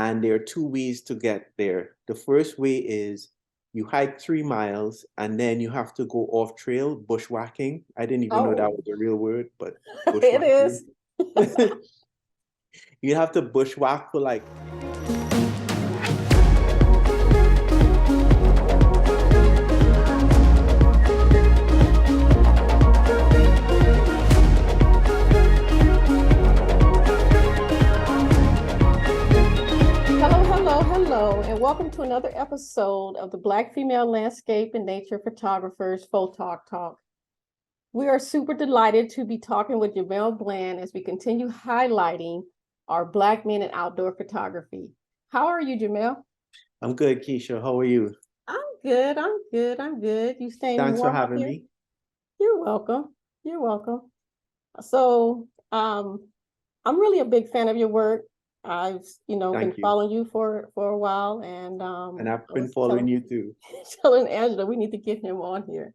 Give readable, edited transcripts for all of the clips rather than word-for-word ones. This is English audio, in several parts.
And there are two ways to get there. The first way is you hike 3 miles and then you have to go off trail, bushwhacking. I didn't even know that Oh, was a real word, but it bushwhacking. is. You have to bushwhack for like Hello, and welcome to another episode of the Black Female Landscape and Nature Photographers Photo Talk. We are super delighted to be talking with Jamel Bland as we continue highlighting our Black men in outdoor photography. How are you, Jamel? I'm good, Keisha. How are you? I'm good. You staying Thanks for warm up having here? me. You're welcome. You're welcome. So, I'm really a big fan of your work. I've, been Thank you. following you for a while, and And I've I been was following telling you too. telling Angela we need to get him on here. Yeah.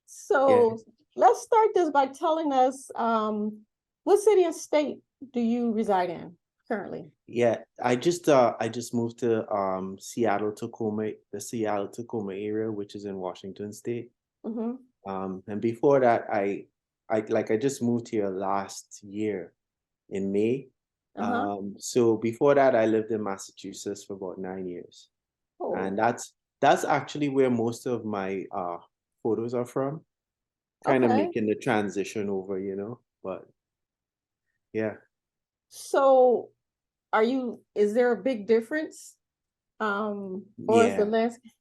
So let's start this by telling us what city and state do you reside in currently? Yeah. I just moved to Seattle, Tacoma, the Seattle Tacoma area, which is in Washington State. Mm-hmm. And before that I just moved here last year in May. Uh-huh. So before that I lived in Massachusetts for about 9 years. Oh, And that's actually where most of my photos are from. Kind of okay. making the transition over, but yeah. So is there a big difference? Or is the Yeah. landscape?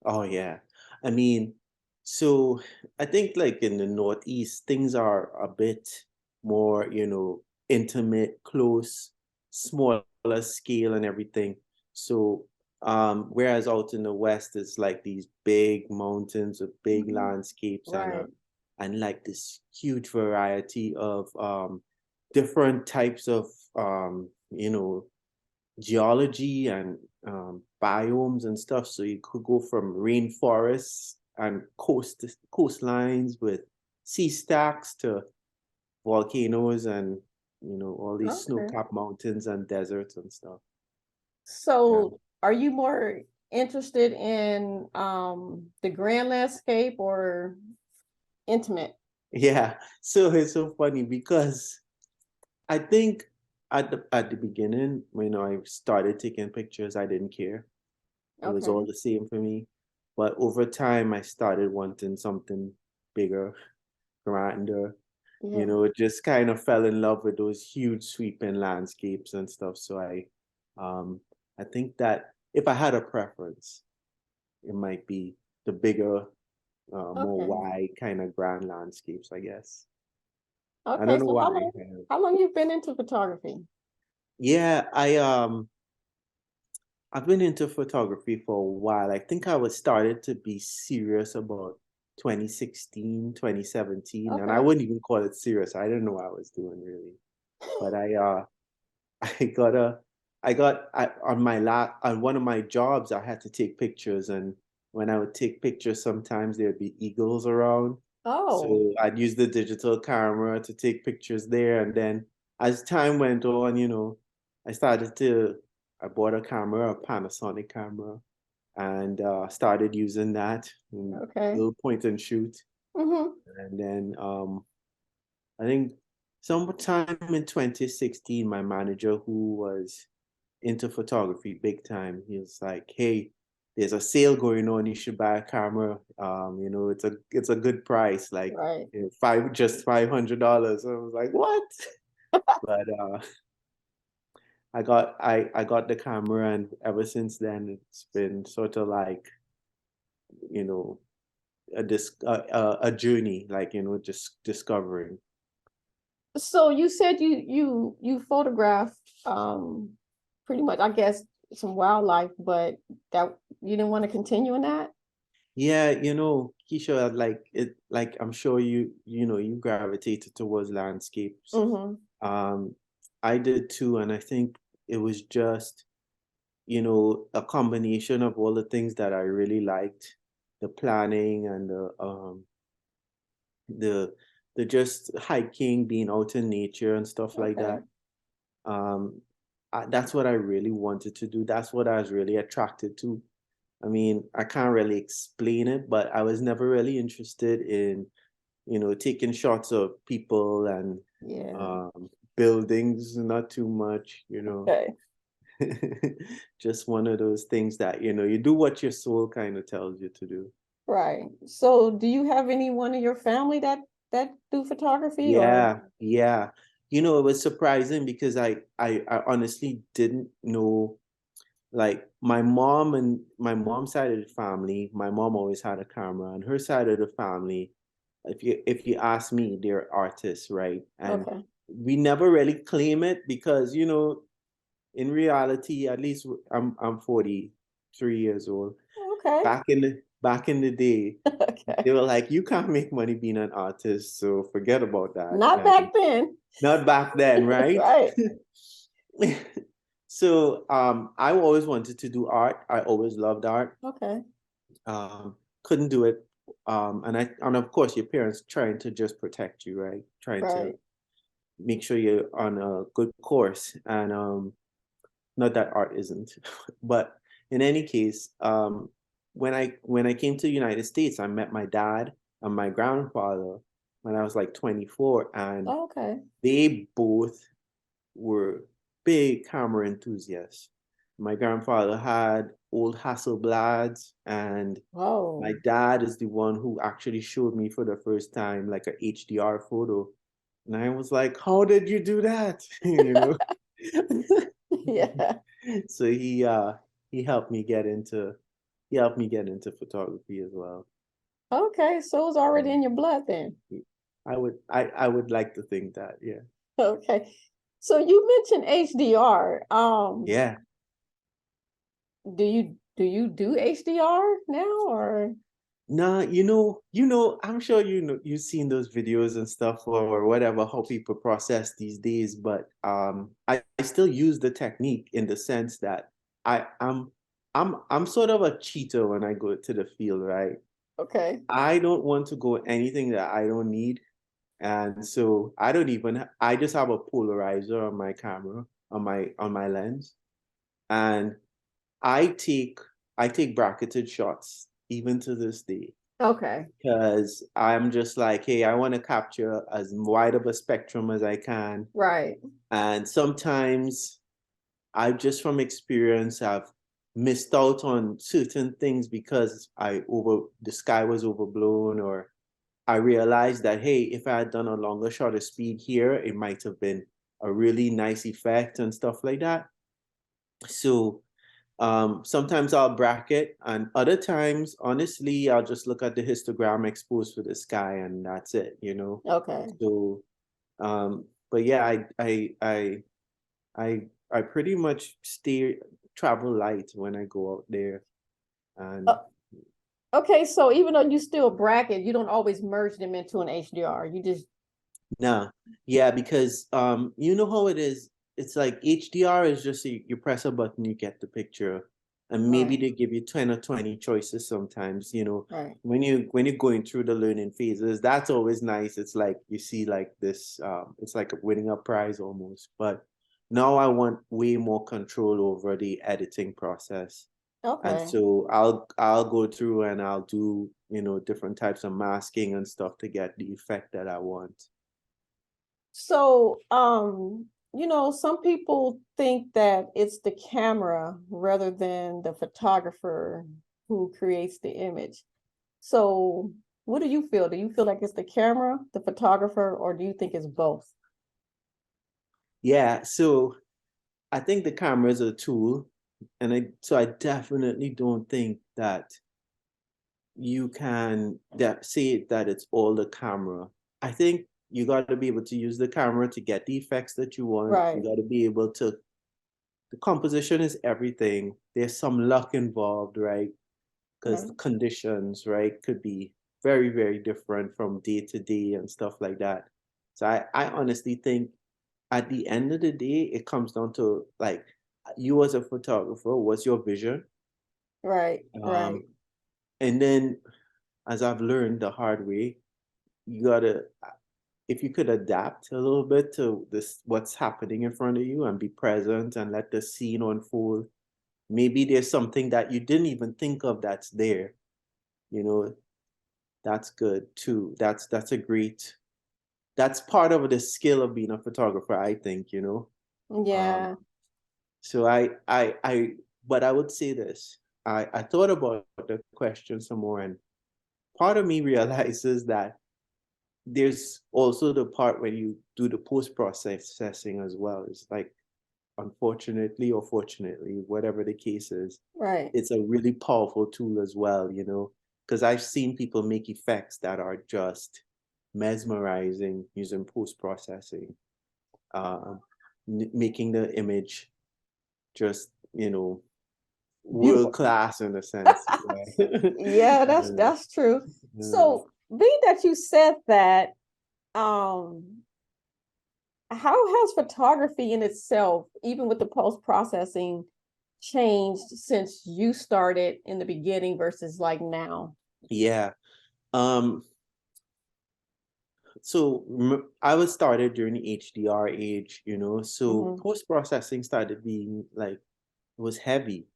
Oh yeah. I mean, so I think like in the Northeast, things are a bit more, intimate, close, smaller scale and everything. So whereas out in the West, it's like these big mountains with big Mhm. landscapes Right. and like this huge variety of different types of geology and biomes and stuff. So you could go from rainforests and coastlines with sea stacks to volcanoes and all these Okay. snow-capped mountains and deserts and stuff. Yeah. So are you more interested in the grand landscape or intimate? Yeah. So it's so funny because I think at the beginning, when I started taking pictures, I didn't care. It was all Okay. the same for me. But over time, I started wanting something bigger, grander. Yeah. Just kind of fell in love with those huge sweeping landscapes and stuff. So um, I think that if I had a preference, it might be the bigger, more Okay. wide kind of grand landscapes, I guess. I Okay. don't know So why. how long you've been into photography? Yeah, I've been into photography for a while. I think I was started to be serious about 2016, 2017, and I Okay. wouldn't even call it serious. I didn't know what I was doing really. But I got a on my on one of my jobs I had to take pictures, and when I would take pictures sometimes there'd be eagles around. Oh, So I'd use the digital camera to take pictures there, and then as time went on, I started to I bought a camera, a Panasonic camera, and started using that, okay. little point and shoot. Mm-hmm. And then I think sometime in 2016, my manager, who was into photography big time, he was like, "Hey, there's a sale going on. You should buy a camera. It's a good price, like Right. $500." I was like, "What?" But I got the camera, and ever since then, it's been sort of like you know a journey, like just discovering. So you said you photographed pretty much, I guess, some wildlife, but that you didn't want to continue in that? Yeah, Keisha, like I'm sure you gravitated towards landscapes. Mm-hmm. Um, I did too, and I think it was just, a combination of all the things that I really liked, the planning and the the just hiking, being out in nature and stuff like Okay. that. Um, that's what I really wanted to do. That's what I was really attracted to. I mean, I can't really explain it, but I was never really interested in, taking shots of people and Yeah. buildings, not too much, Okay. just one of those things that, you do what your soul kind of tells you to do. Right. So do you have anyone in your family that do photography or? Yeah, yeah. It was surprising because I honestly didn't know, like my mom's side of the family, my mom always had a camera, and her side of the family, if you ask me, they're artists, right? And Okay. we never really claim it because, in reality, at least I'm 43 years old. Okay. Back in the day, Okay. they were like, you can't make money being an artist, so forget about that. Not And back then. not back then, right? Right. So I always wanted to do art. I always loved art. Okay. Couldn't do it. And of course your parents trying to just protect you, right? Trying to Right. make sure you're on a good course. And not that art isn't. But in any case, when I came to the United States, I met my dad and my grandfather when I was like 24, and Okay. they both were big camera enthusiasts. My grandfather had old Hasselblads, and my Whoa. dad is the one who actually showed me for the first time like a HDR photo. And I was like, how did you do that? Yeah. So he helped me get into he helped me get into photography as well. Okay. So it's already in your blood then. I would like to think that, yeah. Okay. So you mentioned HDR. Yeah. Do you do HDR now or? Nah, I'm sure you've seen those videos and stuff, or whatever, how people process these days, but I still use the technique in the sense that I'm sort of a cheater when I go to the field, right? Okay. I don't want to go anything that I don't need. And so I just have a polarizer on my camera, on my lens. And I take I take bracketed shots even to this day, Okay. because I'm just like, hey, I want to capture as wide of a spectrum as I can. Right. And sometimes I just from experience I've missed out on certain things because the sky was overblown, or I realized that, hey, if I had done a longer shutter speed here, it might have been a really nice effect and stuff like that. So sometimes I'll bracket, and other times, honestly, I'll just look at the histogram exposed for the sky, and that's it. Okay. So, but yeah, I pretty much travel light when I go out there, and Uh, okay. So even though you still bracket, you don't always merge them into an HDR. You just nah, yeah, because you know how it is. It's like HDR is just you press a button, you get the picture, and maybe right. they give you 10 or 20 choices sometimes. Right. When you're going through the learning phases, that's always nice. It's like you see like this, it's like winning a prize almost. But now I want way more control over the editing process. And Okay. so I'll go through and I'll do, different types of masking and stuff to get the effect that I want. So, some people think that it's the camera rather than the photographer who creates the image. So, what do you feel? Do you feel like it's the camera, the photographer, or do you think it's both? Yeah, so I think the camera is a tool, and I definitely don't think that you can say that it's all the camera. I think you got to be able to use the camera to get the effects that you want. You Right. got to be able to. The composition is everything. There's some luck involved, right? Because the Right. conditions, right, could be very, very different from day to day and stuff like that. So I honestly think at the end of the day, it comes down to like you as a photographer, what's your vision? Right. Right. Um, and then as I've learned the hard way, you gotta if you could adapt a little bit to this, what's happening in front of you, and be present and let the scene unfold. Maybe there's something that you didn't even think of that's there, you know, that's good too. That's a great, that's part of the skill of being a photographer, I think, you know. Yeah. So but I would say this. I thought about the question some more, and part of me realizes that there's also the part when you do the post-processing as well. It's like, unfortunately or fortunately, whatever the case is, Right. it's a really powerful tool as well, you know, because I've seen people make effects that are just mesmerizing using post-processing, making the image just, you know, world Beautiful. class in a sense. Yeah. Yeah, that's true. So being that you said that, how has photography in itself, even with the post-processing, changed since you started in the beginning versus like now? Yeah. Um, so I was started during the HDR age, you know, so Hmm. post-processing started being like, it was heavy.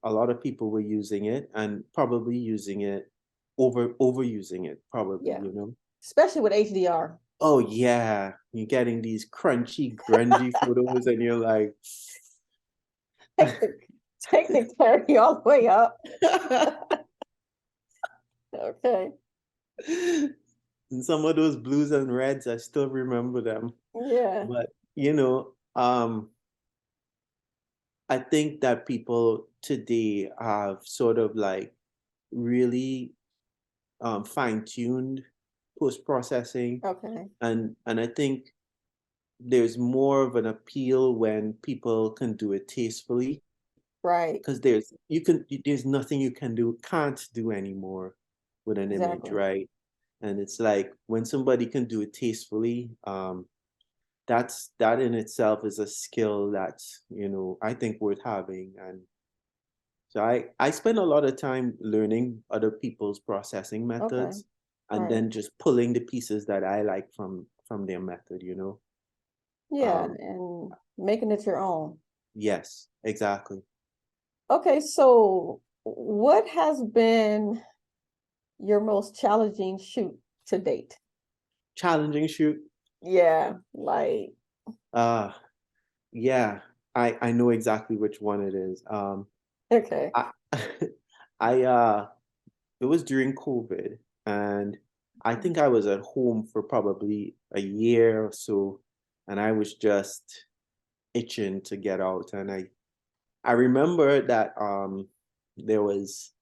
A lot of people were using it, and probably using it overusing it, probably, Yeah, you know. especially with HDR. Oh yeah, you're getting these crunchy, grungy photos, and you're like, Take the take the clarity all the way up. Okay. and some of those blues and reds, I still remember them. Yeah. But you know, I think that people today have sort of like really fine-tuned post-processing, Okay. and I think there's more of an appeal when people can do it tastefully, Right. because there's nothing you can't do anymore with an image, Exactly. right? And it's like when somebody can do it tastefully, that in itself is a skill that's, you know, I think worth having. And so I spend a lot of time learning other people's processing Okay. methods, and Right. then just pulling the pieces that I like from their method, you know. Yeah, Um, and making it your own. yes, exactly. Okay, so what has been your most challenging shoot to date? Challenging shoot. Yeah, like, Uh yeah, I know exactly which one it is. okay. I I it was during COVID, and I think I was at home for probably a year or so, and I was just itching to get out. And I remember that there was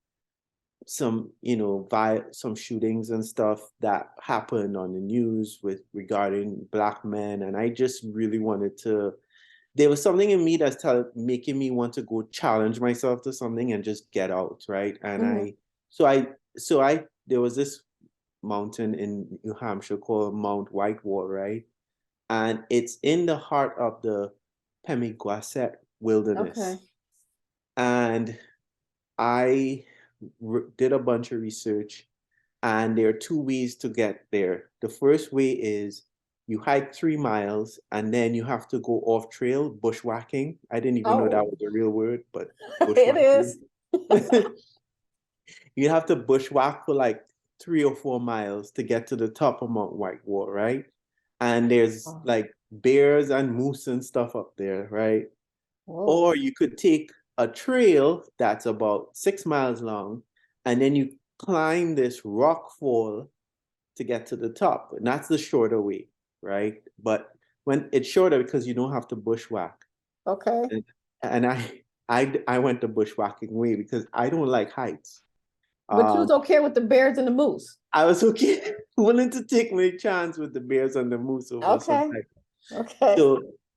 some, you know, some shootings and stuff that happened on the news with regarding black men, and I just really wanted to, there was something in me that's making me want to go challenge myself to something and just get out, right? And Hmm. I there was this mountain in New Hampshire called Mount Whitewall, right? And it's in the heart of the Pemigewasset Okay. wilderness. And I did a bunch of research, and there are two ways to get there. The first way is you hike 3 miles, and then you have to go off trail bushwhacking. I didn't even know that Oh, was a real word, but it bushwhacking. is. You have to bushwhack for like 3 or 4 miles to get to the top of Mount Whitewall, right? And there's Oh, like bears and moose and stuff up there, right? whoa. Or you could take a trail that's about 6 miles long, and then you climb this rock fall to get to the top. And that's the shorter way, right? But when it's shorter because you don't have to bushwhack. Okay. And I went the bushwhacking way because I don't like heights. But you Um, was okay with the bears and the moose. I was okay, willing to take my chance with the bears and the moose over some Okay. height. Okay.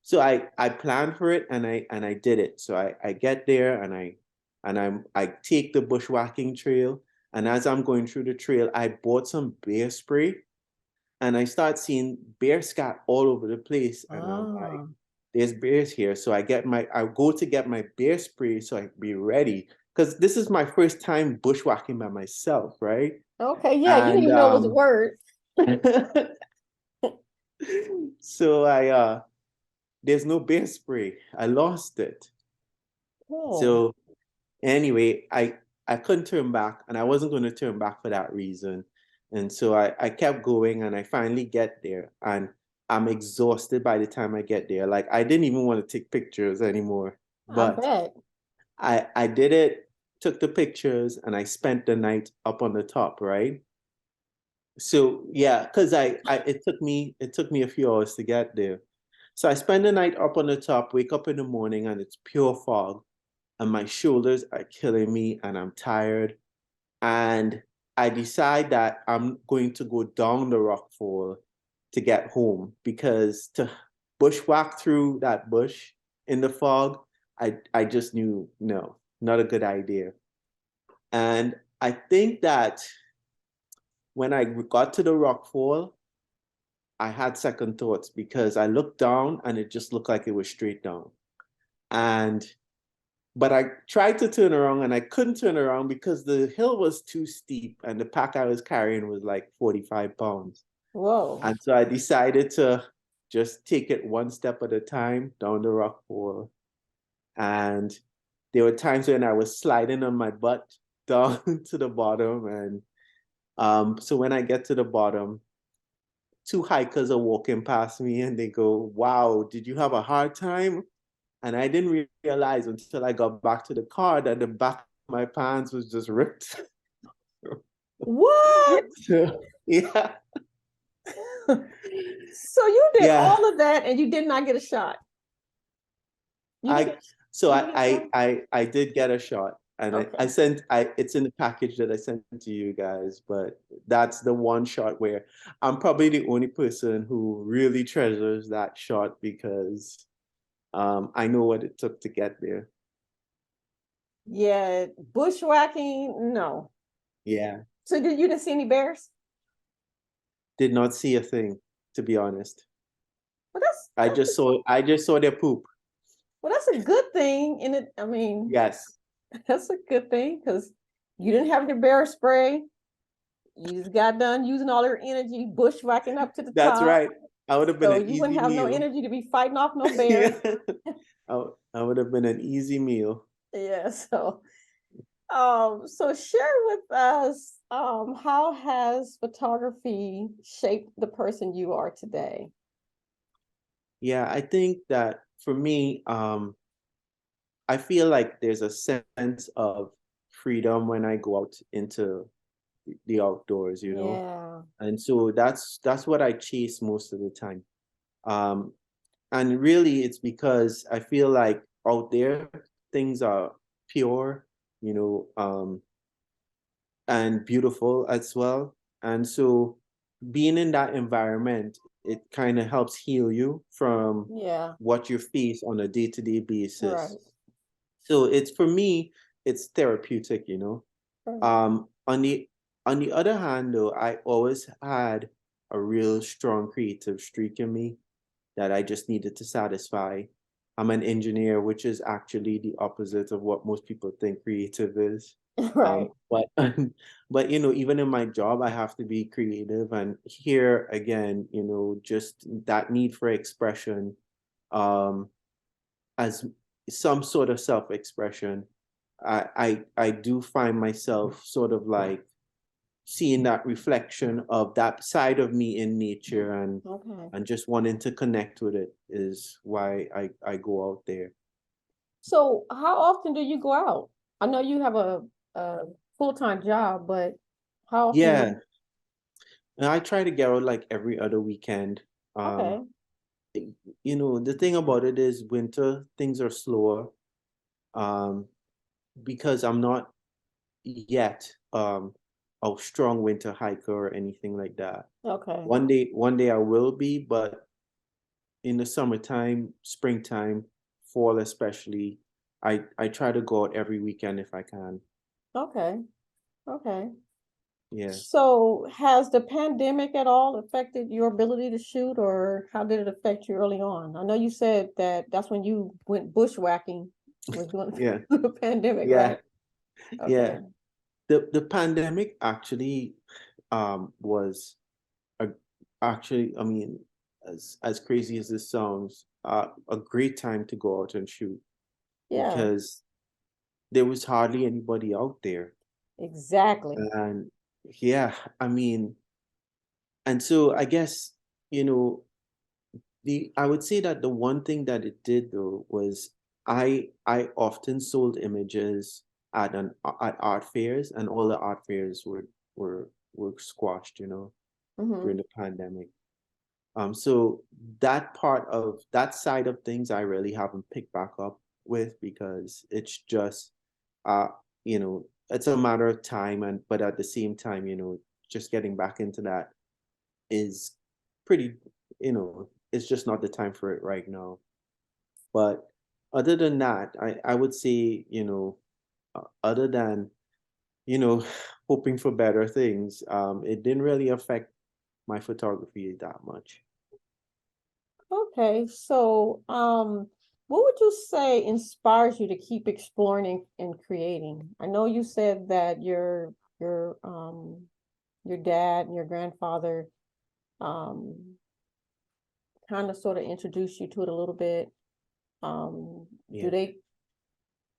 So I planned for it, and I did it. So I get there, and I take the bushwhacking trail, and as I'm going through the trail, I bought some bear spray, and I start seeing bear scat all over the place, and I'm like, Ah. there's bears here. So I go to get my bear spray so I can be ready, because this is my first time bushwhacking by myself, right? Okay. Yeah, you didn't And even know it was a word. So there's no bear spray. I lost it. Oh, So anyway, I couldn't turn back, and I wasn't going to turn back for that reason. And so I kept going, and I finally get there, and I'm exhausted by the time I get there. Like I didn't even want to take pictures anymore. I But bet. I did it, took the pictures, and I spent the night up on the top, right? So yeah, because I it took me a few hours to get there. So I spend the night up on the top, wake up in the morning, and it's pure fog, and my shoulders are killing me, and I'm tired. And I decide that I'm going to go down the rockfall to get home, because to bushwhack through that bush in the fog, I just knew no, not a good idea. And I think that when I got to the rockfall, I had second thoughts, because I looked down and it just looked like it was straight down. And but I tried to turn around and I couldn't turn around because the hill was too steep and the pack I was carrying was like 45 pounds. Whoa. And so I decided to just take it one step at a time down the rock wall. And there were times when I was sliding on my butt down to the bottom. And so when I get to the bottom, two hikers are walking past me and they go, "Wow, did you have a hard time?" And I didn't realize until I got back to the car that the back of my pants was just ripped. What? So, yeah, So you did yeah. all of that and you did not get a shot. You didn't I get, so you didn't get a shot? I did get a shot, and I Okay. sent it's in the package that I sent to you guys, but that's the one shot where I'm probably the only person who really treasures that shot, because I know what it took to get there. Yeah, bushwhacking, no. Yeah, So did you didn't see any bears? did not see a thing, to be honest. Well, I just saw their poop. that's a good thing. And it, I mean, Yes, that's a good thing because you didn't have your bear spray. You just got done using all your energy bushwhacking up to the that's top. right. I would have been So an you wouldn't easy have no meal. energy to be fighting off no bears. Yeah, I would have been an easy meal. Yeah. So share with us, how has photography shaped the person you are today? Yeah, I think that for me, I feel like there's a sense of freedom when I go out into the outdoors, you know. Yeah. And so that's what I chase most of the time. Um, and really it's because I feel like out there things are pure, you know, and beautiful as well. And so being in that environment, it kind of helps heal you from Yeah. what you face on a day-to-day Right. basis. So it's for me, it's therapeutic, you know. Right. Um, on the on the other hand, though, I always had a real strong creative streak in me that I just needed to satisfy. I'm an engineer, which is actually the opposite of what most people think creative is. Right. But but you know, even in my job, I have to be creative, and here again, you know, just that need for expression, um, as some sort of self-expression. I do find myself sort of like seeing that reflection of that side of me in nature, Okay. and just wanting to connect with it is why I go out there. So how often do you go out? I know you have a full-time job, but how often do Yeah, you? and I try to get out like every other weekend. Um, Okay. you know, the thing about it is winter, things are slower. Um, because I'm not yet a strong winter hiker or anything like that. Okay. One day I will be, but in the summertime, springtime, fall especially, I try to go out every weekend if I can. Okay. Okay. Yeah. So has the pandemic at all affected your ability to shoot, or how did it affect you early on? I know you said that that's when you went bushwhacking, was during Yeah. the pandemic, Yeah. right? Okay. Yeah. The pandemic actually was a, actually, I mean, as crazy as this sounds, a great time to go out and shoot Yeah, because there was hardly anybody out there. exactly. And yeah, I mean, and so I guess, you know, I would say that the one thing that it did though was I often sold images at art fairs, and all the art fairs were squashed, Hmm. during the pandemic. So that part of that side of things I really haven't picked back up with because it's just uh it's a matter of time, and but at the same time, just getting back into that is pretty, it's just not the time for it right now. But other than that, I would say, other than, you know, hoping for better things, it didn't really affect my photography that much. Okay, so what would you say inspires you to keep exploring and creating? I know you said that your dad and your grandfather um kind of sort of introduced you to it a little bit. Do Yeah. they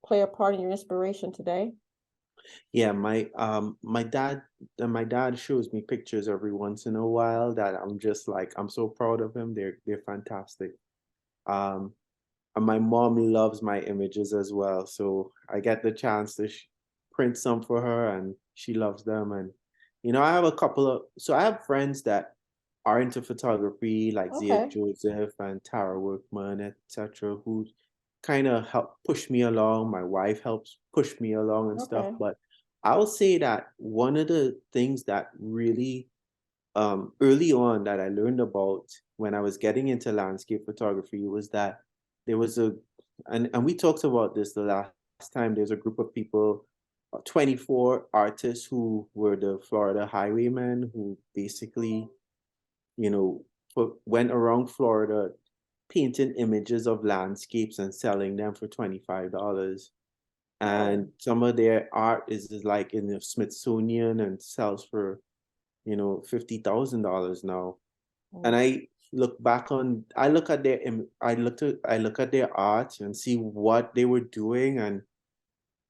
play a part in your inspiration today? Yeah, my dad shows me pictures every once in a while that I'm just like I'm so proud of him. They're fantastic. Um and my mom loves my images as well, so I get the chance to print some for her, and she loves them. And I have a couple of so I have friends that are into photography, like Zia Okay, Joseph and Tara Workman, etc., who kind of help push me along. My wife helps push me along and stuff. okay. But I'll say that one of the things that really early on that I learned about when I was getting into landscape photography was that there was and we talked about this the last time. There's a group of people, 24 artists who were the Florida highwaymen who basically, you know, went around Florida painting images of landscapes and selling them for $25. Oh, And some of their art is like in the Smithsonian and sells for, $50,000 now. And mm, I look at I look at their art and see what they were doing, and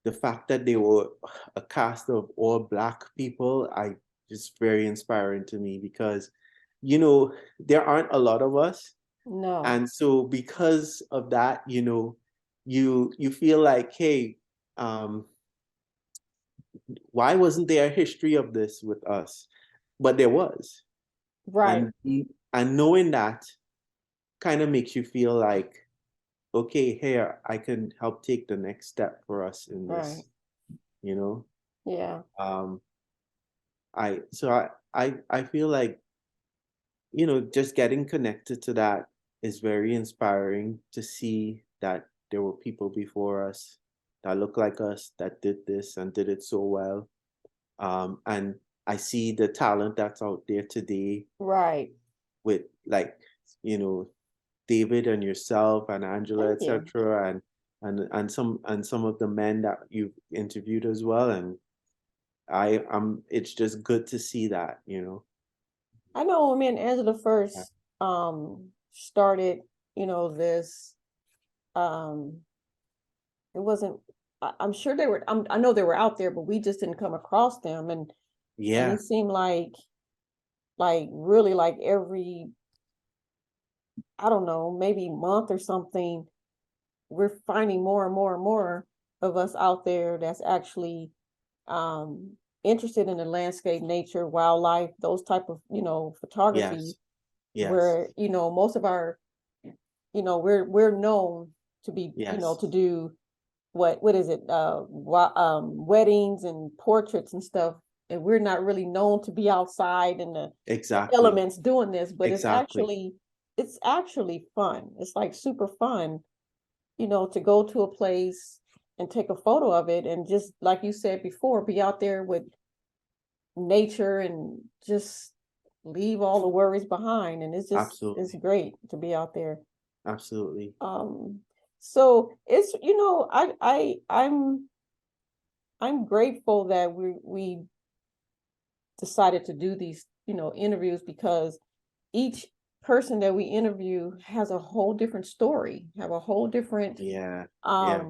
the fact that they were a cast of all Black people, I just very inspiring to me because, there aren't a lot of us. no, And so because of that, you feel like, hey, um, why wasn't there a history of this with us? But there was. right, And knowing that kind of makes you feel like, okay, here I can help take the next step for us in right. this, you know. Yeah. Um, I feel like, just getting connected to that is very inspiring to see that there were people before us that look like us that did this and did it so well. And I see the talent that's out there today Right. with, like, you know, David and yourself and Angela, Thank you. etc., and some of the men that you've interviewed as well. And it's just good to see that. I know when me and Angela Yeah. first started, this it wasn't I'm sure they were I know they were out there, but we just didn't come across them, and Yeah. it seemed like really like every, I don't know, maybe month or something, we're finding more and more and more of us out there that's actually interested in the landscape, nature, wildlife, those type of, photography, Yes. Yes. where, most of our, we're known to be, Yes. to do what is it, weddings and portraits and stuff, and we're not really known to be outside in the Exactly. elements doing this, but Exactly. it's actually fun. It's like super fun, to go to a place and take a photo of it, and just like you said before, be out there with nature and just leave all the worries behind. And it's Absolutely. great to be out there. Absolutely. Um, so it's, I'm grateful that we decided to do these, interviews, because each person that we interview has a whole different story, have a whole different Yeah. Yeah.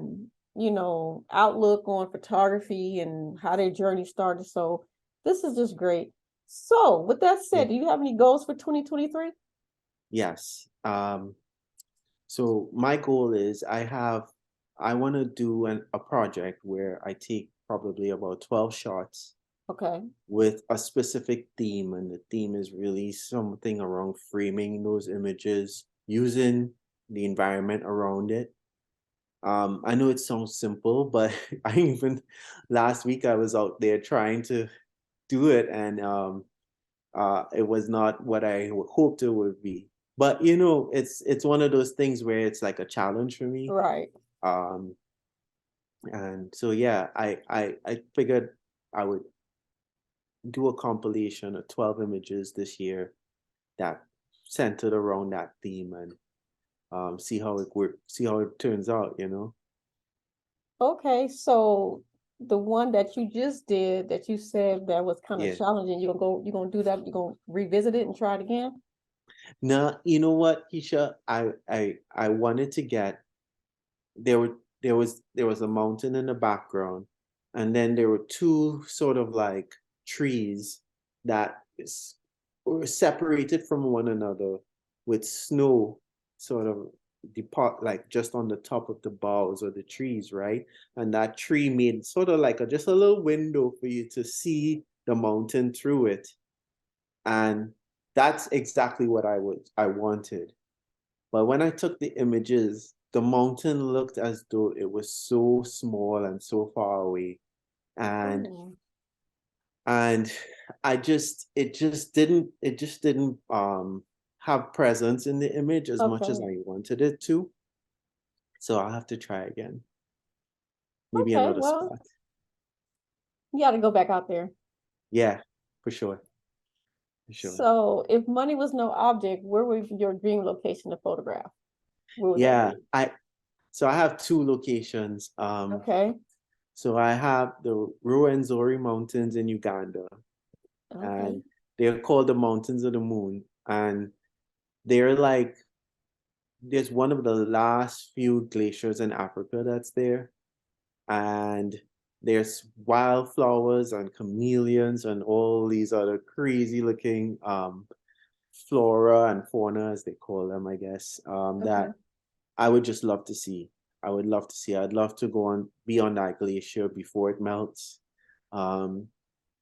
you know, outlook on photography and how their journey started. So this is just great. So with that Yeah. said, do you have any goals for 2023? Yes. So my goal is I want to do a project where I take probably about 12 shots Okay. with a specific theme, and the theme is really something around framing those images using the environment around it. I know it sounds simple, but I even last week I was out there trying to do it, and it was not what I hoped it would be. But you know, it's one of those things where it's like a challenge for me. Right. Um, and so yeah, I figured I would do a compilation of 12 images this year that centered around that theme, and see how it turns out, you know. Okay. So the one that you just did that you said that was kind of Yeah. challenging, you're gonna do that, you're gonna revisit it and try it again? Now, you know what, Keisha? I wanted to get there was a mountain in the background, and then there were two sort of like trees that were separated from one another with snow sort of depart like just on the top of the boughs of the trees, right? And that tree made sort of like just a little window for you to see the mountain through it. And that's exactly what I wanted. But when I took the images, the mountain looked as though it was so small and so far away. And Oh, and it just didn't have presence in the image as much as okay. I wanted it to. So I'll have to try again. Maybe Okay. another Well, spot. you got to go back out there. Yeah, for sure. For sure. So if money was no object, where would your dream location to photograph? Where would that Yeah, be? I have two locations. Okay. So I have the Ruwenzori Mountains in Uganda, Okay. and they're called the Mountains of the Moon. And they're like, there's one of the last few glaciers in Africa that's there. And there's wildflowers and chameleons and all these other crazy looking flora and fauna, as they call them, I guess, Okay. that I would just love to see. I would love to see. I'd love to go on, be on that glacier before it melts. Um,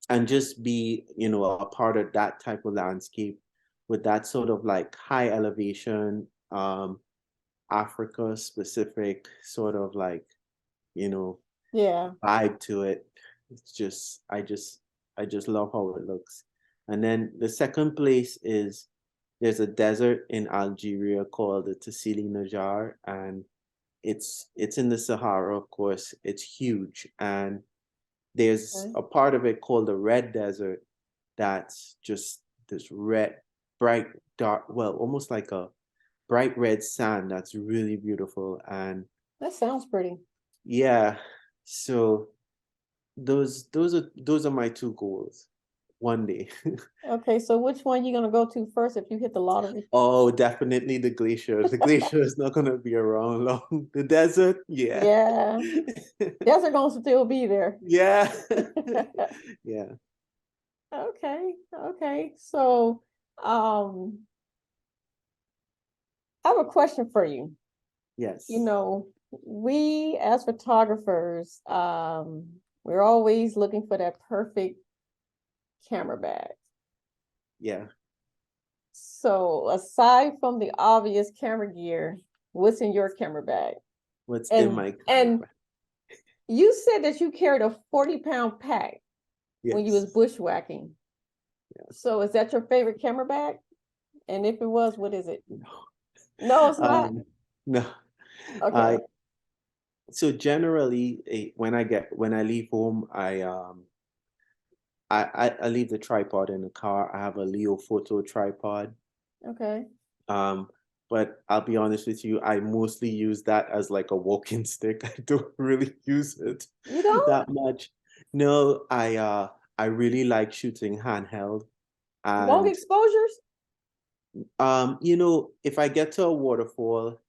and just be, you know, a part of that type of landscape with that sort of like high elevation, Africa specific sort of like, you know, Yeah. vibe to it. It's just, I just love how it looks. And then the second place is there's a desert in Algeria called the Tassili Najar, and it's in the Sahara, of course. It's huge, and there's Okay. a part of it called the Red Desert that's just this red, bright, dark, well, almost like a bright red sand that's really beautiful. And That sounds pretty. yeah, so those are my two goals. One day. Okay, so which one you gonna go to first if you hit the lottery? Oh, definitely the glacier. The glacier is not gonna be around long. The desert, yeah. Yeah. Desert gonna still be there. Yeah. Yeah. Okay. Okay. So, um, I have a question for you. You Yes. know, we as photographers, we're always looking for that perfect camera bag. Yeah. So aside from the obvious camera gear, what's in your camera bag? What's in And my and camera? you said that you carried a 40-pound pack when you was Yes. bushwhacking. Yeah. So is that your favorite camera bag? And if it was, what is it? No. No, it's not. No. Okay. I so generally when I leave home, I leave the tripod in the car. I have a Leo photo tripod. Okay. Um, but I'll be honest with you, I mostly use that as like a walking stick. I don't really use it You don't? that much. No, I really like shooting handheld, Long and exposures? if I get to a waterfall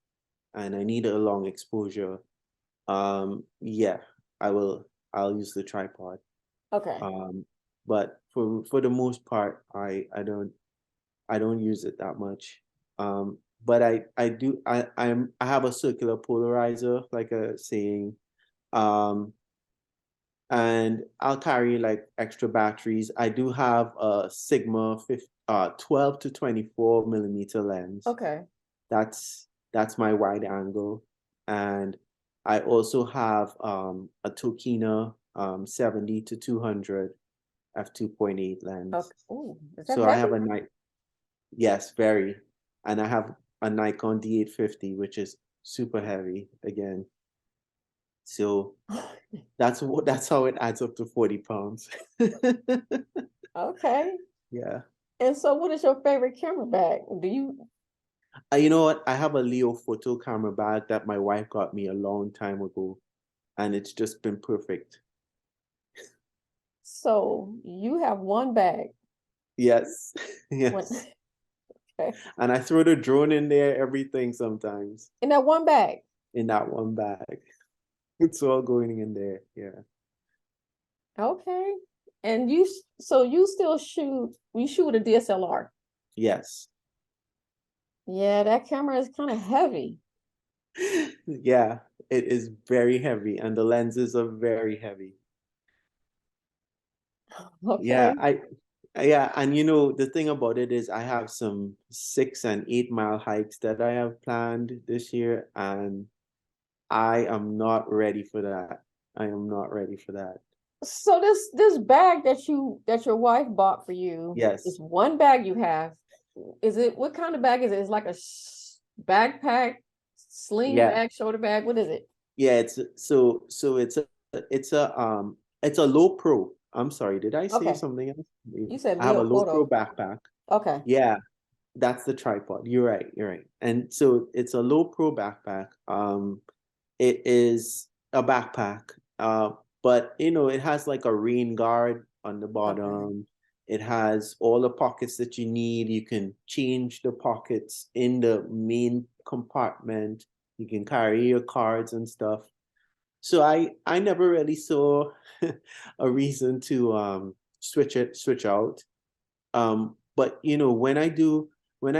and I need a long exposure, yeah, I'll use the tripod. Okay. But for the most part, I don't use it that much. But I have a circular polarizer, like a saying. Um, and I'll carry like extra batteries. I do have a Sigma 12 to 24 millimeter lens. Okay. That's my wide angle. And I also have a Tokina 70 to 200 f2.8 lens. Okay. Ooh, is that So I have heavy? a night, yes, very. And I have a Nikon D850, which is super heavy again. So that's how it adds up to 40 pounds. Okay. Yeah. And so what is your favorite camera bag? Do you You know what? I have a Leo photo camera bag that my wife got me a long time ago, and it's just been perfect. so you have one bag Yes. when Yes. okay. And I throw the drone in there, everything sometimes In that one bag. in that one bag. It's all going in there. Yeah. Okay. And so you still shoot with a DSLR. Yes. Yeah, that camera is kind of heavy. Yeah, it is very heavy, and the lenses are very heavy. Okay. Yeah, and the thing about it is I have some 6 and 8 mile hikes that I have planned this year, and I am not ready for that. I am not ready for that. So this bag that your wife bought for you is Yes. one bag you have. Is it what kind of bag is it? It's like a backpack, sling Yeah. bag, shoulder bag. What is it? Yeah, it's a low pro. I'm sorry, did I say Okay. something else? You said I have a Leo low pro photo. backpack. Okay. Yeah, that's the tripod. You're right. You're right. And so it's a low pro backpack. It is a backpack. But it has like a rain guard on the Okay. bottom. It has all the pockets that you need. You can change the pockets in the main compartment. You can carry your cards and stuff. So I never really saw a reason to switch out. But when I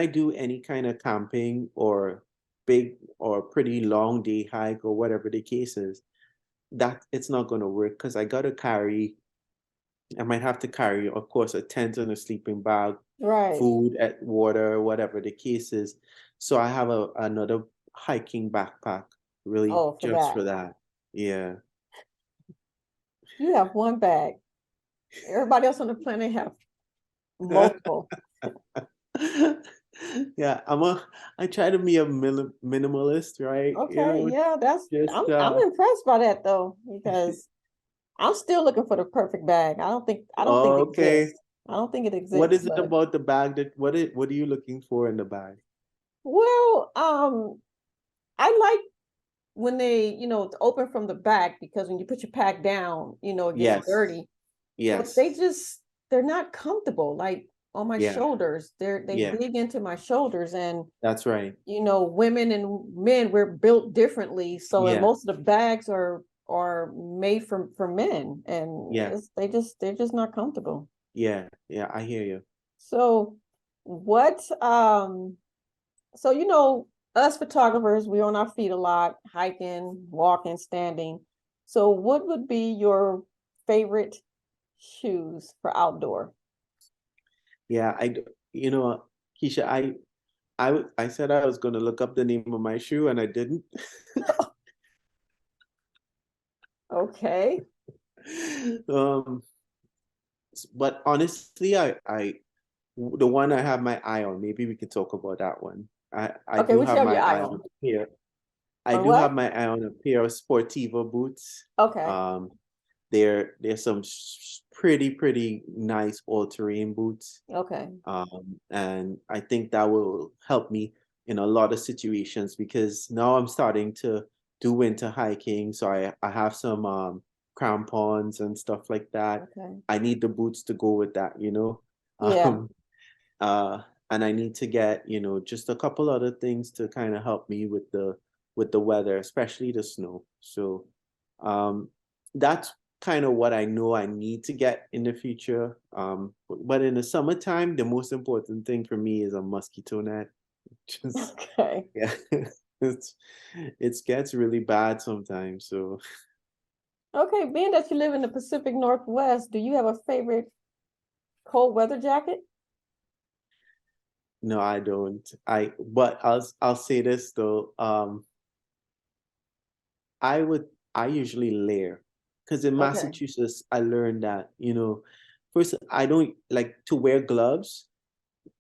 do any kind of camping or big or pretty long day hike or whatever the case is, that it's not gonna work because I might have to carry, of course, a tent and a sleeping bag, Right. food, water, whatever the case is. So I have another hiking backpack really Oh, for just that. for that. Yeah. You have one bag. Everybody else on the planet have multiple. Yeah, I try to be a minimalist, right? Okay, yeah, Just I'm impressed by that though, because I'm still looking for the perfect bag. I don't think it okay. exists. I don't think it What exists, is it but about the bag what are you looking for in the bag? well, I like when they, it's open from the back because when you put your pack down, it gets Yes. dirty. But Yes. they're not comfortable. Like on my Yeah. shoulders, they Yeah. dig into my shoulders, and That's right. women and men, we're built differently. So and Yeah. most of the bags are made for men, and Yeah. they're just not comfortable. Yeah. Yeah. I hear you. So what so us photographers, we're on our feet a lot, hiking, walking, standing. So what would be your favorite shoes for outdoor? Yeah. Keisha, I said I was going to look up the name of my shoe and I didn't. Okay. Um, but honestly, the one I have my eye on, maybe we can talk about that one. I Okay, do what you have have your my eye eye on on? a pair. I On do have what? my eye on a pair of Sportiva boots. Okay. Um, they're some pretty nice all-terrain boots. Okay. And I think that will help me in a lot of situations because now I'm starting to do winter hiking. So I have some crampons and stuff like that. Okay. I need the boots to go with that. Yeah. Um, uh, and I need to get, just a couple other things to kind of help me with the weather, especially the snow. So that's kind of what I know I need to get in the future. But in the summertime, the most important thing for me is a mosquito net. Just Okay. yeah, it's it gets really bad sometimes. So Okay, being that you live in the Pacific Northwest, do you have a favorite cold weather jacket? no, I don't. But I'll say this though. I would I usually layer because in Okay. Massachusetts I learned that, first I don't like to wear gloves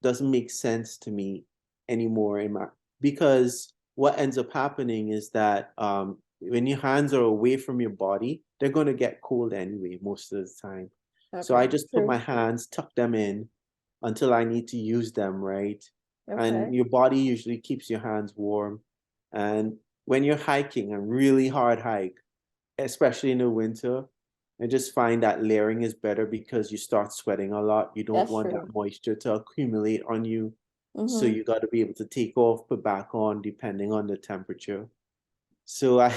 doesn't make sense to me anymore because what ends up happening is that when your hands are away from your body, they're going to get cold anyway most of the time. So I Okay. just put my True. hands, tuck them in until I need to use them, right? And Okay. your body usually keeps your hands warm. And when you're hiking a really hard hike, especially in the winter, I just find that layering is better because you start sweating a lot. You don't That's want that true. moisture to accumulate on you. So Mm-hmm. you got to be able to take off, put back on, depending on the temperature. So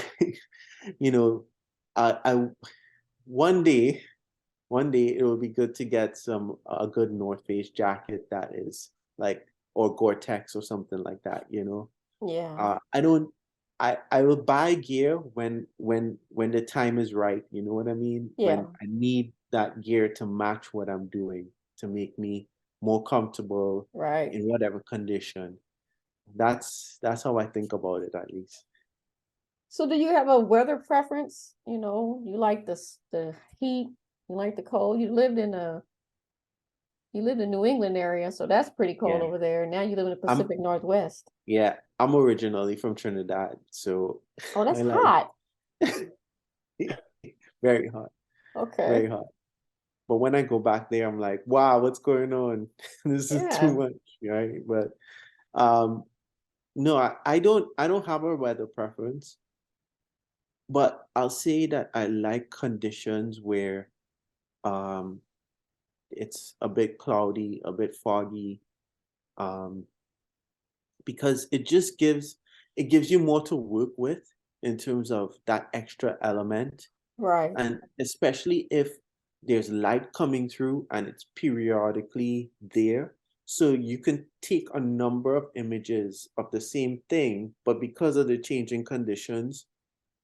you know, I one day, one day it will be good to get a good North Face jacket that is like or Gore-Tex or something like that. Yeah. I don't. I will buy gear when the time is right. You know what I mean? Yeah. When I need that gear to match what I'm doing to make me more comfortable Right. in whatever condition. That's how I think about it at least. So do you have a weather preference? You like the heat, you like the cold. You lived in New England area, so that's pretty cold Yeah. over there. Now you live in the I'm Pacific Northwest. yeah, I'm originally from Trinidad, so Oh, that's I like hot. very hot, very Okay. hot. But when I go back there, I'm like, wow, what's going on? This is too Yeah. much, right? But um no, I don't have a weather preference, but I'll say that I like conditions where um it's a bit cloudy, a bit foggy, um, because it gives you more to work with in terms of that extra element. Right. And especially if there's light coming through and it's periodically there. So you can take a number of images of the same thing, but because of the changing conditions,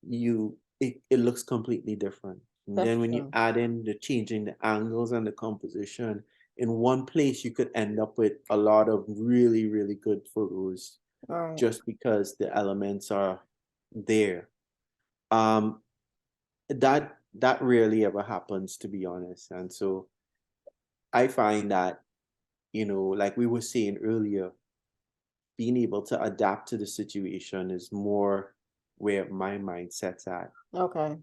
it looks completely different. And That's then when you true. add in the changing the angles and the composition, in one place you could end up with a lot of really, really good photos All right. just because the elements are there. Um, that rarely ever happens, to be honest. And so I find that, like we were saying earlier, being able to adapt to the situation is more where my mindset's at. Okay.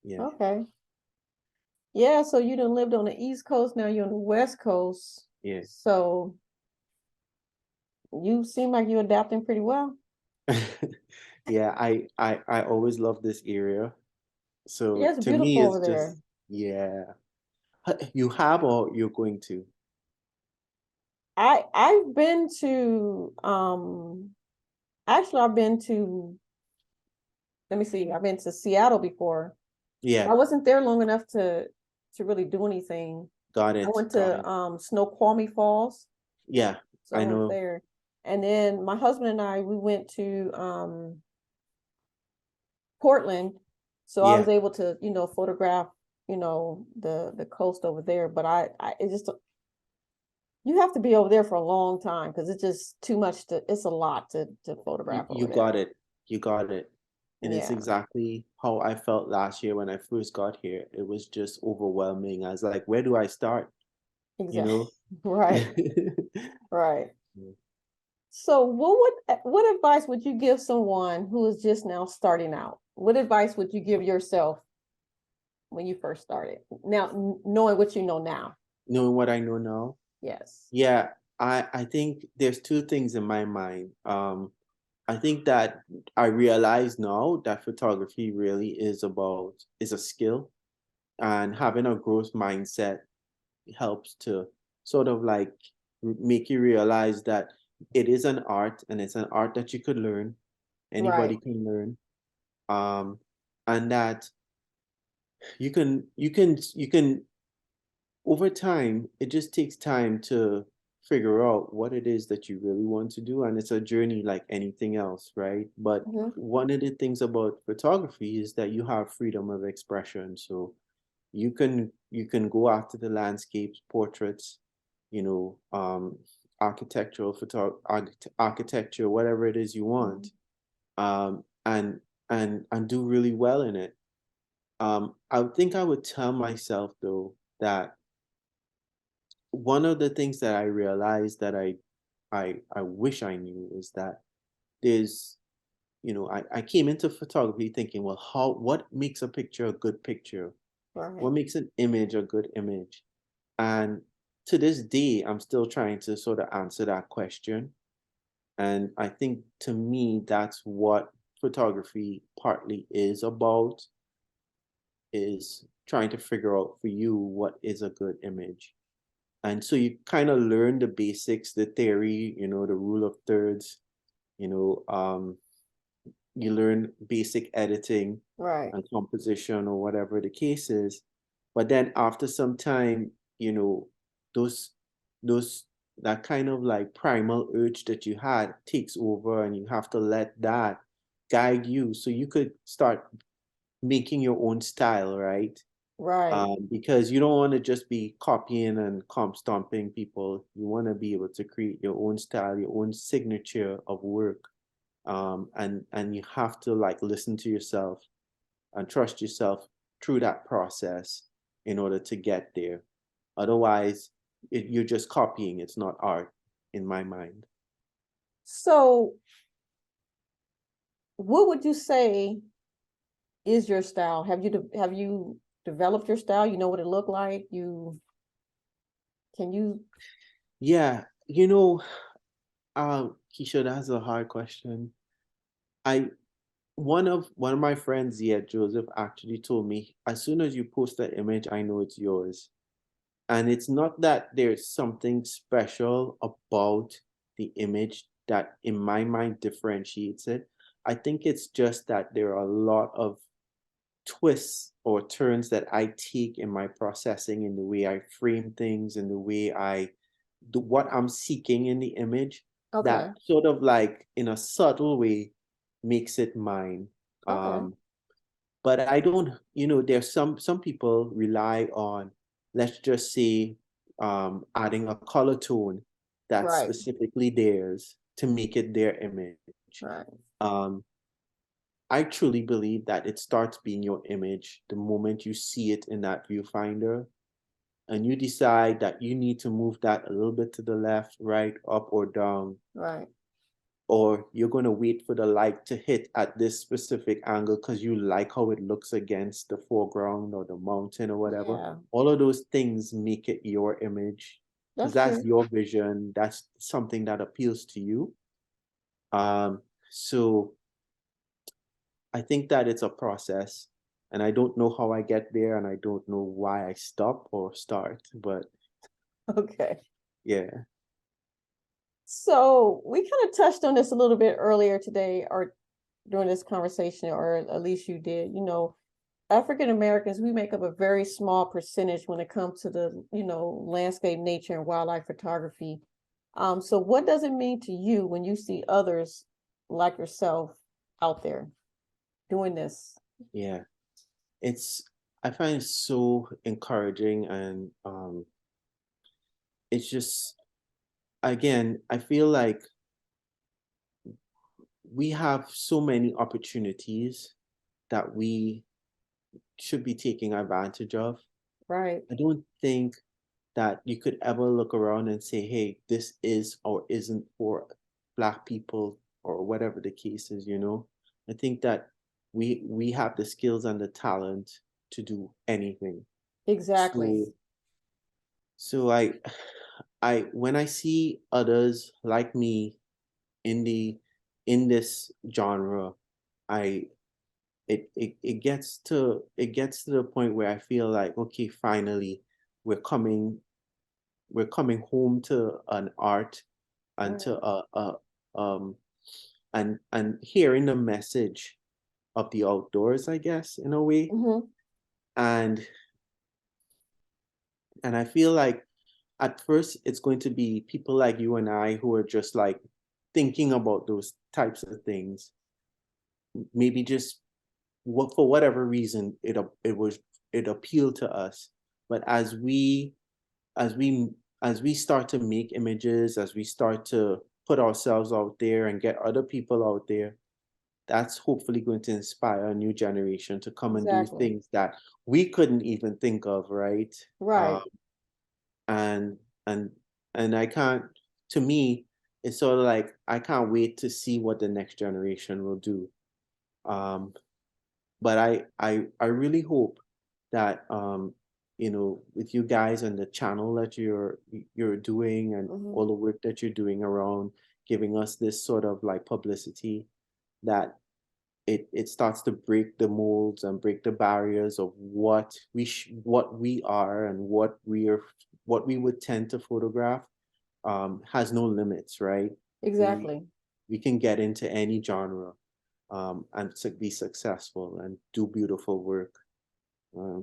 Yeah. Okay. Yeah, so you done lived on the East Coast, now you're on the West Coast. Yeah. So you seem like you're adapting pretty well. Yeah, I always love this area. Yeah, So it's to me, beautiful it's over there. just, yeah. You have or you're going to? I've been to actually I've been to let me see, I've been to Seattle before. But I Yeah, wasn't there long enough to really do anything. got I it, went got to it. Snoqualmie Falls, Yeah, so I I went know. there. And then my husband and I we went to Portland, so I was Yeah, able to, photograph, the coast over there. But I it just you have to be over there for a long time because it's just too much it's a lot to you, photograph you over there. got it. You got it. And it's Yeah, exactly how I felt last year when I first got here. It was just overwhelming. I was like, where do I start? You exactly. know? Right, right. So what advice would you give someone who is just now starting out? What advice would you give yourself when you first started? Now, knowing what you know now. Knowing what I know now. Yes. Yeah, I think there's two things in my mind. I think that I realize now that photography really is a skill, and having a growth mindset helps to sort of like make you realize that it is an art, and it's an art that you could learn. Anybody Right. can learn. Um, and that you can over time, it just takes time to figure out what it is that you really want to do. And it's a journey like anything else, right? But Hmm. one of the things about photography is that you have freedom of expression. So you can go after the landscapes, portraits, you know, architectural architecture, whatever it is you Hmm. want, and and do really well in it. I think I would tell myself though that one of the things that I realized that I wish I knew is that there's, I came into photography thinking, well, what makes a picture a good picture? Right. What makes an image a good image? And to this day, I'm still trying to sort of answer that question. And I think to me, that's what photography partly is about, is trying to figure out for you what is a good image. And so you kind of learn the basics, the theory, the rule of thirds, you know, you learn basic editing Right. and composition or whatever the case is. But then after some time, those those that kind of like primal urge that you had takes over, and you have to let that guide you so you could start making your own style, right? Right. Because you don't want to just be copying and comp stomping people. You want to be able to create your own style, your own signature of work. And you have to like listen to yourself and trust yourself through that process in order to get there. Otherwise, you're just copying. It's not art, in my mind. So, what would you say is your style? Have you developed your style? You know what it looked like? Can you Yeah, Keisha, that's a hard question. I one of my friends, yeah, Joseph, actually told me, as soon as you post that image, I know it's yours. And it's not that there's something special about the image that, in my mind, differentiates it. I think it's just that there are a lot of twists or turns that I take in my processing, in the way I frame things, in the way I do what I'm seeking in the image, okay. that sort of like in a subtle way makes it mine. Okay. Um, but I don't, there's some people rely on, let's just say, adding a color tone that's Right. specifically theirs to make it their image. Right. Um, I truly believe that it starts being your image the moment you see it in that viewfinder, and you decide that you need to move that a little bit to the left, right, up or down, Right. or you're going to wait for the light to hit at this specific angle because you like how it looks against the foreground or the mountain or whatever. Yeah, All of those things make it your image because that's that's true. your vision. That's something that appeals to you. So I think that it's a process, and I don't know how I get there, and I don't know why I stop or start, but Okay. yeah. So we kind of touched on this a little bit earlier today or during this conversation, or at least you did. African Americans, we make up a very small percentage when it comes to the, landscape, nature, and wildlife photography. So what does it mean to you when you see others like yourself out there doing this? Yeah. It's I find it so encouraging, and it's just, again, I feel like we have so many opportunities that we should be taking advantage of. Right. I don't think that you could ever look around and say, hey, this is or isn't for Black people or whatever the case is. I think that we have the skills and the talent to do anything. Exactly. So so I when I see others like me in this genre, I it gets to the point where I feel like, okay, finally we're coming we're coming home to an art and to Right. um and hearing the message of the outdoors, I guess, in a way. Mm-hmm. And I feel like at first it's going to be people like you and I who are just like thinking about those types of things. Maybe just what for whatever reason it appealed to us. But as we as we start to make images, as we start to put ourselves out there and get other people out there, that's hopefully going to inspire a new generation to come and do Exactly. things that we couldn't even think of, right? Right. And and I can't, to me, it's sort of like I can't wait to see what the next generation will do. Um, but I really hope that with you guys and the channel that you're doing and Mm-hmm. all the work that you're doing around giving us this sort of like publicity, that it starts to break the molds and break the barriers of what we are and what we would tend to photograph, has no limits, right? We Exactly. we can get into any genre, and be successful and do beautiful work.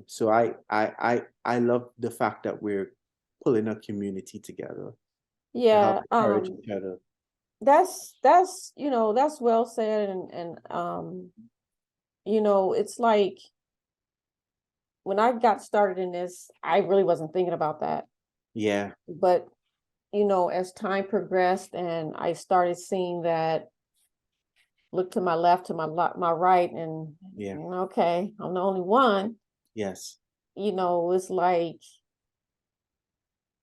So I love the fact that we're pulling a community together to help Yeah. encourage each other. That's that's well said, and it's like when I got started in this, I really wasn't thinking about that. Yeah, But as time progressed and I started seeing that, look to my left, to my right, and yeah, okay, I'm the only one. yes, It's like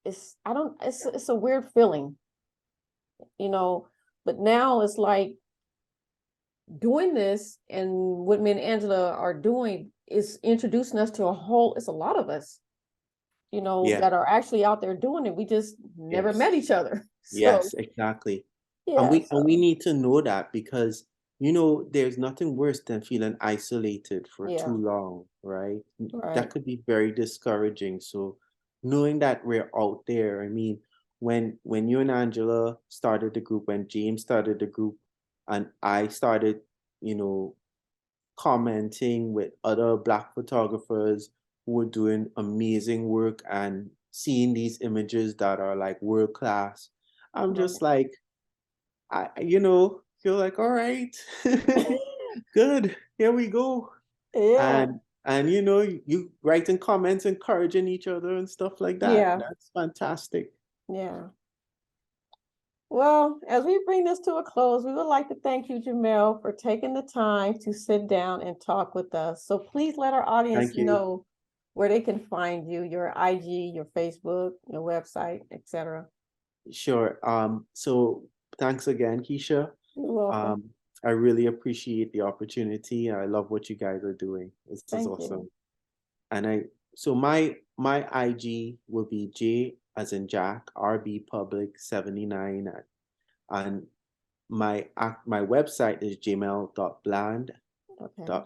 it's I don't it's a weird feeling, you know. But now it's like doing this, and what me and Angela are doing is introducing us to it's a lot of us, yeah, that are actually out there doing it. We just never yes. met each other. So Yes, exactly. yeah, And we so need to know that because there's nothing worse than feeling isolated for yeah, too long, right? That right. could be very discouraging. So knowing that we're out there, I mean, when you and Angela started the group, when James started the group, and I started, you know, commenting with other Black photographers who were doing amazing work and seeing these images that are like world class, I'm Right. just like, feel like, all right, good, here we go. Yeah, And you writing comments, encouraging each other and stuff like that. yeah, That's fantastic. yeah. Well, as we bring this to a close, we would like to thank you, Jamel, for taking the time to sit down and talk with us. So please let our audience Thank you. know where they can find you, your IG, your Facebook, your website, etc. Sure. So thanks again, Keisha. You're welcome. Um, I really appreciate the opportunity. I love what you guys are doing. This is Thank you. awesome. And so my IG will be J as in Jack, RB Public 79, and my website is Okay.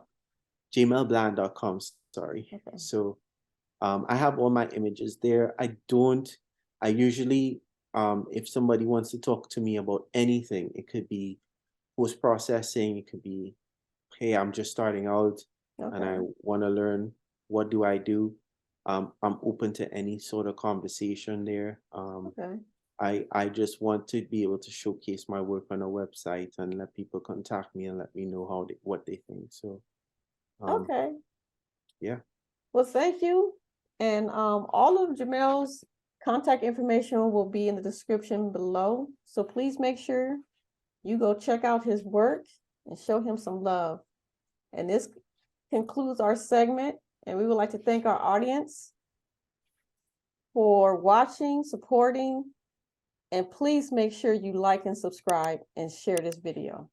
jamelbland.com, sorry. Okay. So I have all my images there. I usually, if somebody wants to talk to me about anything, it could be post processing, it could be, hey, I'm just starting out and I Okay. want to learn, what do I do? I'm open to any sort of conversation there. Okay. I just want to be able to showcase my work on a website and let people contact me and let me know what they think. So um, Okay. yeah, Well, thank you. And all of Jamel's contact information will be in the description below. So please make sure you go check out his work and show him some love. And this concludes our segment. And we would like to thank our audience for watching, supporting, and please make sure you like and subscribe and share this video.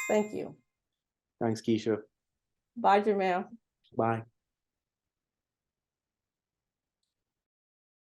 Thank you. thanks, Keisha. Bye, Jamel. Bye.